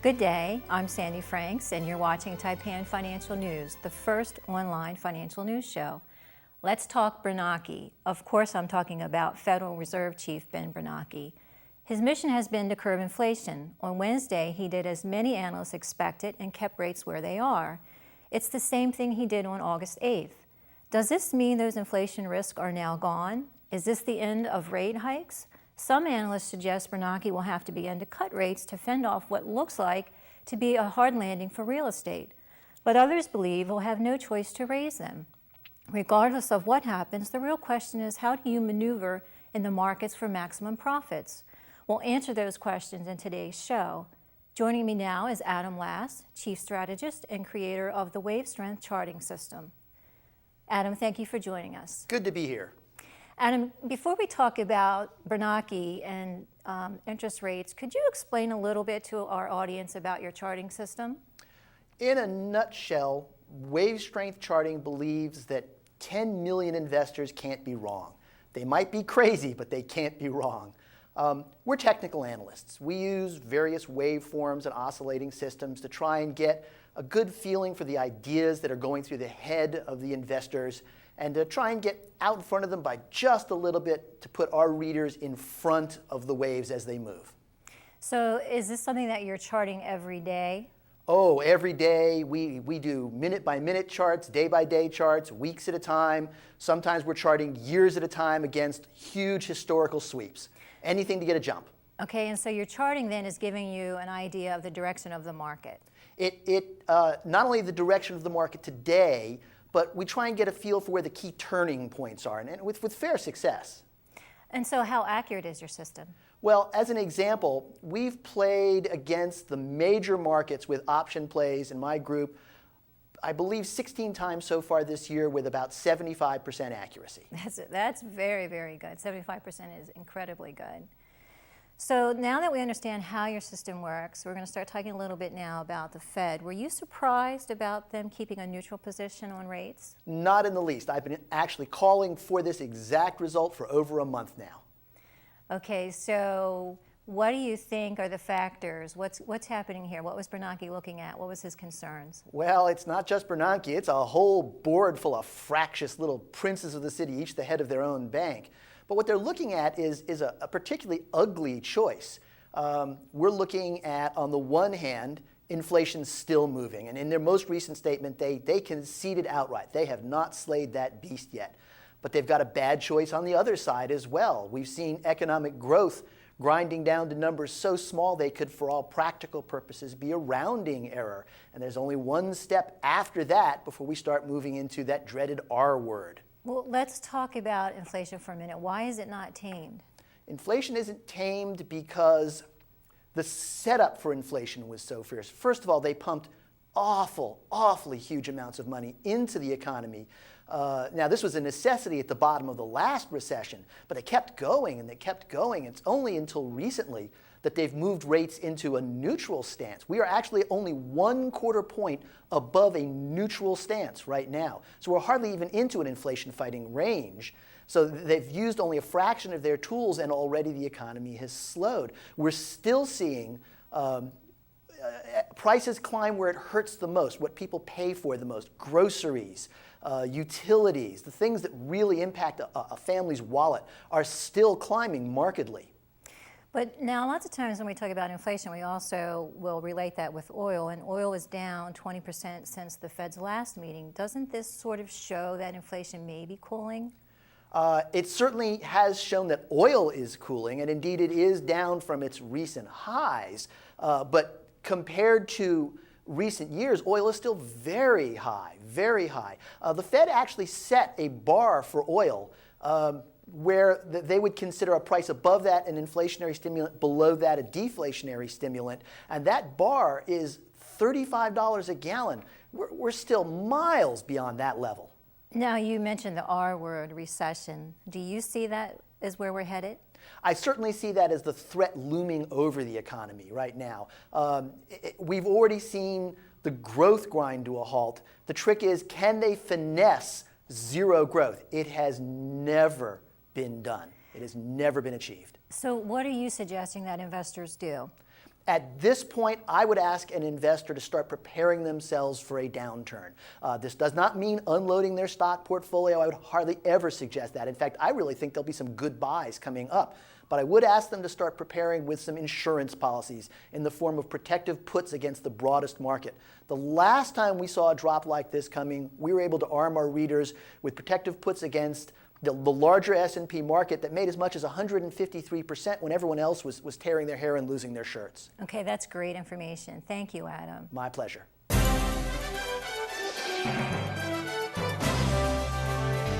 Good day, I'm Sandy Franks, and you're watching Taipan Financial News, the first online financial news show. Let's talk Bernanke. Of course, I'm talking about Federal Reserve Chief Ben Bernanke. His mission has been to curb inflation. On Wednesday, he did as many analysts expected and kept rates where they are. It's the same thing he did on August 8th. Does this mean those inflation risks are now gone? Is this the end of rate hikes? Some analysts suggest Bernanke will have to begin to cut rates to fend off what looks like to be a hard landing for real estate. But others believe he'll have no choice to raise them. Regardless of what happens, the real question is, how do you maneuver in the markets for maximum profits? We'll answer those questions in today's show. Joining me now is Adam Lass, Chief Strategist and creator of the Wave Strength Charting System. Adam, thank you for joining us. Good to be here. Adam, before we talk about Bernanke and interest rates, could you explain a little bit to our audience about your charting system? In a nutshell, Wave Strength Charting believes that 10 million investors can't be wrong. They might be crazy, but they can't be wrong. We're technical analysts. We use various waveforms and oscillating systems to try and get a good feeling for the ideas that are going through the head of the investors and to try and get out in front of them by just a little bit to put our readers in front of the waves as they move. So is this something that you're charting every day? Oh, every day. We do minute-by-minute charts, day-by-day charts, weeks at a time. Sometimes we're charting years at a time against huge historical sweeps. Anything to get a jump. Okay, and so your charting then is giving you an idea of the direction of the market. Not only the direction of the market today, but we try and get a feel for where the key turning points are, and with fair success. And so how accurate is your system? Well, as an example, we've played against the major markets with option plays in my group, I believe 16 times so far this year with about 75% accuracy. That's very, very good. 75% is incredibly good. So now that we understand how your system works, we're going to start talking a little bit now about the Fed. Were you surprised about them keeping a neutral position on rates? Not in the least. I've been actually calling for this exact result for over a month now. Okay, so what do you think are the factors? What's happening here? What was Bernanke looking at? What was his concerns? Well, it's not just Bernanke. It's a whole board full of fractious little princes of the city, each the head of their own bank. But what they're looking at is a particularly ugly choice. We're looking at, on the one hand, inflation still moving. And in their most recent statement, they conceded outright. They have not slayed that beast yet. But they've got a bad choice on the other side as well. We've seen economic growth grinding down to numbers so small they could, for all practical purposes, be a rounding error. And there's only one step after that before we start moving into that dreaded R word. Well, let's talk about inflation for a minute. Why is it not tamed? Inflation isn't tamed because the setup for inflation was so fierce. First of all, they pumped awfully huge amounts of money into the economy. Now, this was a necessity at the bottom of the last recession, but they kept going and they kept going. It's only until recently that they've moved rates into a neutral stance. We are actually only 1/4 point above a neutral stance right now. So we're hardly even into an inflation-fighting range. So they've used only a fraction of their tools, and already the economy has slowed. We're still seeing prices climb where it hurts the most, what people pay for the most: groceries, utilities, the things that really impact a family's wallet are still climbing markedly. But now lots of times when we talk about inflation, we also will relate that with oil, and oil is down 20% since the Fed's last meeting. Doesn't this sort of show that inflation may be cooling? It certainly has shown that oil is cooling, and indeed it is down from its recent highs. But compared to recent years, oil is still very high, very high. The Fed actually set a bar for oil where they would consider a price above that an inflationary stimulant, below that a deflationary stimulant, and that bar is $35 a gallon. We're still miles beyond that level. Now, you mentioned the R word, recession. Do you see that as where we're headed? I certainly see that as the threat looming over the economy right now. We've already seen the growth grind to a halt. The trick is, can they finesse zero growth? It has never been done. It has never been achieved. So what are you suggesting that investors do? At this point, I would ask an investor to start preparing themselves for a downturn. This does not mean unloading their stock portfolio. I would hardly ever suggest that. In fact, I really think there'll be some good buys coming up. But I would ask them to start preparing with some insurance policies in the form of protective puts against the broadest market. The last time we saw a drop like this coming, we were able to arm our readers with protective puts against the larger S&P market that made as much as 153% when everyone else was tearing their hair and losing their shirts. Okay, that's great information. Thank you, Adam. My pleasure.